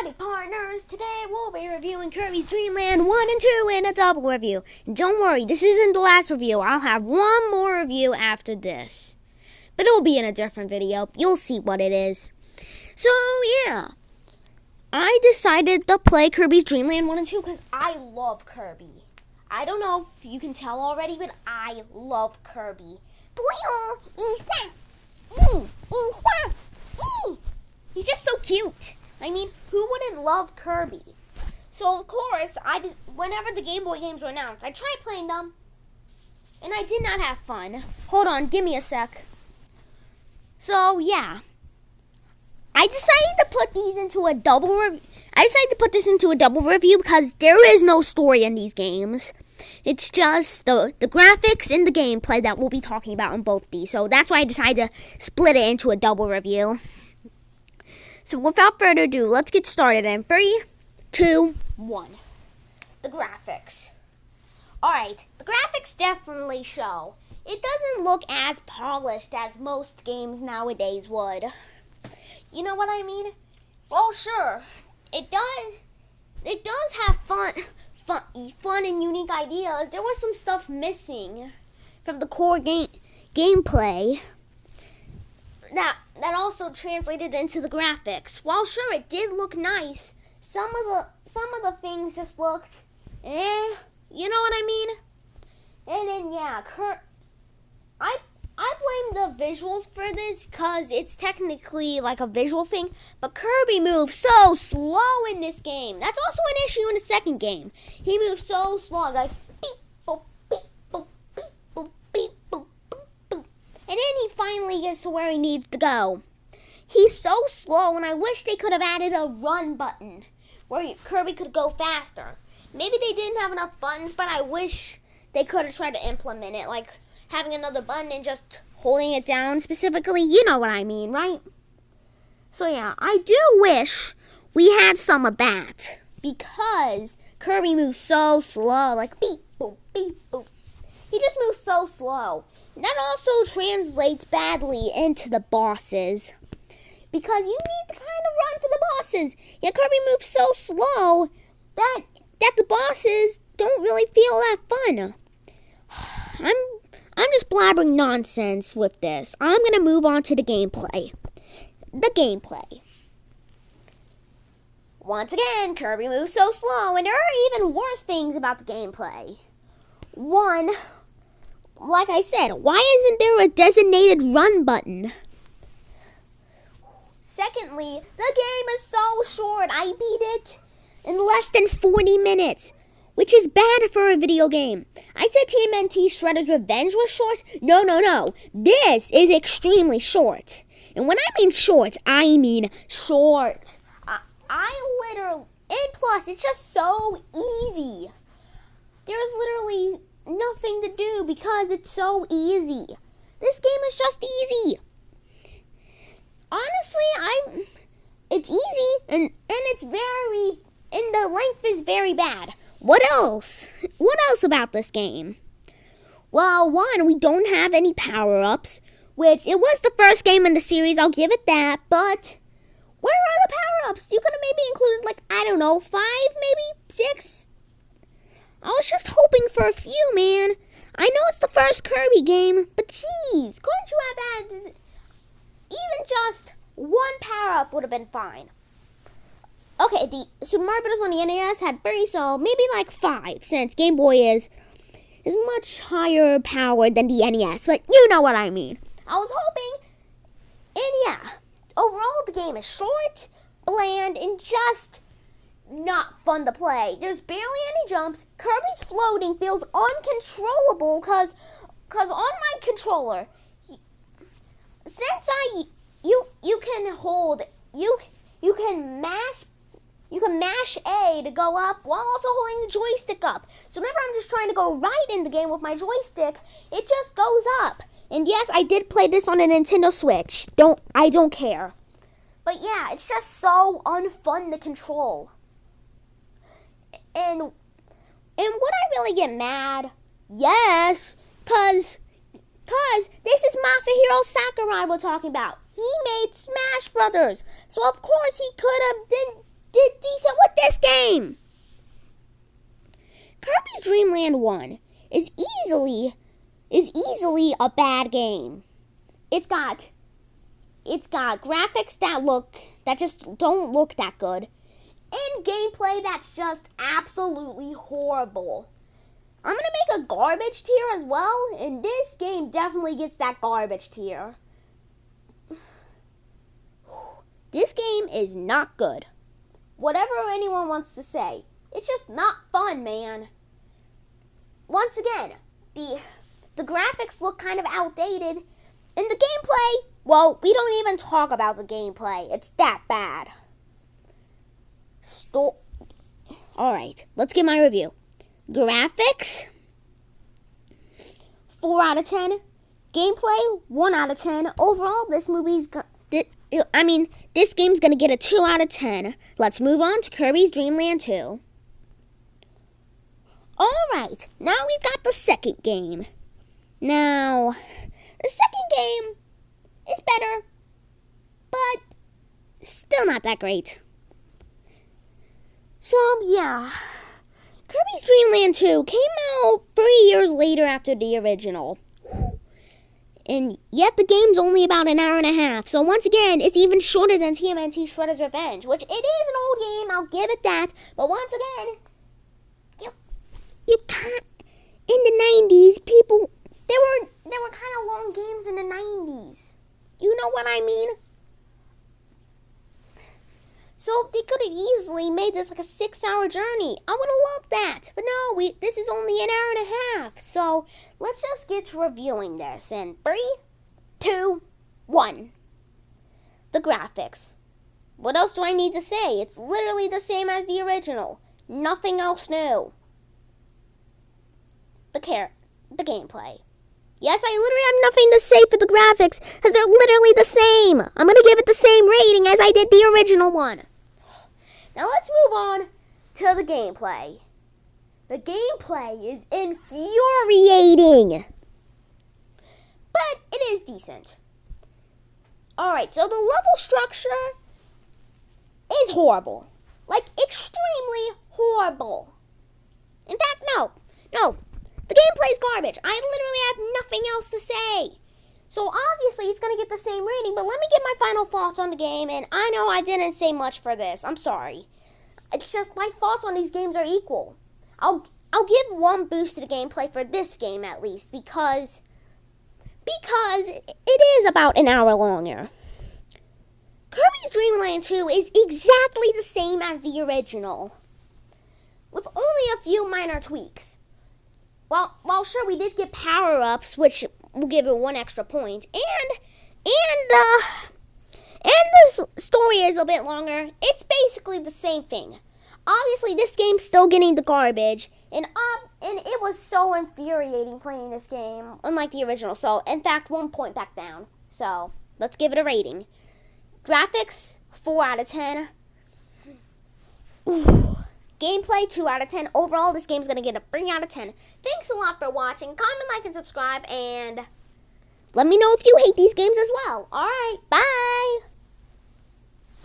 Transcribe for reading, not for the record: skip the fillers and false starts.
Howdy partners, today we'll be reviewing Kirby's Dream Land 1 and 2 in a double review. And don't worry, this isn't the last review. I'll have one more review after this. But it'll be in a different video. You'll see what it is. So yeah, I decided to play Kirby's Dream Land 1 and 2 because I love Kirby. I don't know if you can tell already, but I love Kirby. He's just so cute. I mean, who wouldn't love Kirby? So, of course, whenever the Game Boy games were announced, I tried playing them, and I did not have fun. Hold on, give me a sec. So, yeah. I decided to put this into a double review because there is no story in these games. It's just the graphics and the gameplay that we'll be talking about in both these. So, that's why I decided to split it into a double review. So without further ado, let's get started in 3, 2, 1. The graphics. Alright, the graphics definitely show. It doesn't look as polished as most games nowadays would. You know what I mean? Well, sure. It does have fun and unique ideas. There was some stuff missing from the core gameplay. That also translated into the graphics. While sure it did look nice, some of the things just looked you know what I mean? And then yeah, I blame the visuals for this because it's technically like a visual thing, but Kirby moves so slow in this game. That's also an issue in the second game. He moves so slow, like beep boop beep boop beep boop beep boop. And then he finally gets to where he needs to go. He's so slow, and I wish they could have added a run button where Kirby could go faster. Maybe they didn't have enough buttons, but I wish they could have tried to implement it, like having another button and just holding it down specifically. You know what I mean, right? So yeah, I do wish we had some of that because Kirby moves so slow, like beep boop, beep boop. He just moves so slow. That also translates badly into the bosses. Because you need to kind of run for the bosses. Yeah, Kirby moves so slow that the bosses don't really feel that fun. I'm just blabbering nonsense with this. I'm going to move on to the gameplay. The gameplay. Once again, Kirby moves so slow, and there are even worse things about the gameplay. One, like I said, why isn't there a designated run button? Secondly, the game is so short. I beat it in less than 40 minutes, which is bad for a video game. I said TMNT Shredder's Revenge was short. No. This is extremely short. And when I mean short, I mean short. I literally... And plus, it's just so easy. There's literally nothing to do because it's so easy. This game is just easy. Honestly, it's easy and it's very, and the length is very bad. What else? What else about this game? Well, one, we don't have any power-ups, which it was the first game in the series, I'll give it that, but where are the power-ups? You could have maybe included, like, I don't know, 5, maybe 6? I was just hoping for a few, man. I know it's the first Kirby game, but jeez, couldn't you have added even just one power-up would have been fine. Okay, the Super Mario Bros. On the NES had 3, so maybe like 5, since Game Boy is much higher powered than the NES, but you know what I mean. I was hoping, and yeah, overall the game is short, bland, and just not fun to play. There's barely any jumps. Kirby's floating feels uncontrollable because on my controller, since you can mash A to go up while also holding the joystick up. So whenever I'm just trying to go right in the game with my joystick, it just goes up. And yes, I did play this on a Nintendo Switch. I don't care. But yeah, it's just so unfun to control. And would I really get mad? Yes, cause this is Masahiro Sakurai we're talking about. He made Smash Brothers, so of course he could have did decent with this game. Kirby's Dream Land 1 is easily a bad game. It's got graphics that just don't look that good, and gameplay that's just absolutely horrible. I'm gonna make a garbage tier as well, and this game definitely gets that garbage tier. This game is not good. Whatever anyone wants to say, it's just not fun, man. Once again, the graphics look kind of outdated, and the gameplay, well, we don't even talk about the gameplay. It's that bad. Alright, let's get my review. Graphics, 4 out of 10. Gameplay, 1 out of 10. Overall, this game's gonna get a 2 out of 10. Let's move on to Kirby's Dream Land 2. Alright, now we've got the second game. Now, the second game is better, but still not that great. So, yeah. Kirby's Dream Land 2 came out 3 years later after the original. And yet the game's only about an hour and a half. So once again, it's even shorter than TMNT Shredder's Revenge, which it is an old game, I'll give it that. But once again, you can't, in the 90s, people, there were kind of long games in the 90s. You know what I mean? So they could have easily made this like a 6-hour journey. I would have loved that. But no, this is only an hour and a half. So let's just get to reviewing this in 3, 2, 1. The graphics. What else do I need to say? It's literally the same as the original. Nothing else new. The gameplay. Yes, I literally have nothing to say for the graphics, because they're literally the same. I'm going to give it the same rating as I did the original one. Now let's move on to the gameplay. The gameplay is infuriating, but it is decent. Alright, so the level structure is horrible. Like, extremely horrible. In fact, no. The gameplay's garbage. I literally have nothing else to say. So obviously it's going to get the same rating, but let me get my final thoughts on the game, and I know I didn't say much for this. I'm sorry. It's just my thoughts on these games are equal. I'll give 1 boost to the gameplay for this game at least, because it is about an hour longer. Kirby's Dream Land 2 is exactly the same as the original, with only a few minor tweaks. Well, sure, we did get power-ups, which will give it 1 extra point, and the story is a bit longer. It's basically the same thing. Obviously, this game's still getting the garbage, and it was so infuriating playing this game, unlike the original. So, in fact, 1 point back down. So, let's give it a rating. Graphics, 4 out of 10. Ooh. Gameplay, 2 out of 10. Overall, this game's going to get a 3 out of 10. Thanks a lot for watching. Comment, like, and subscribe, and let me know if you hate these games as well. Alright, bye!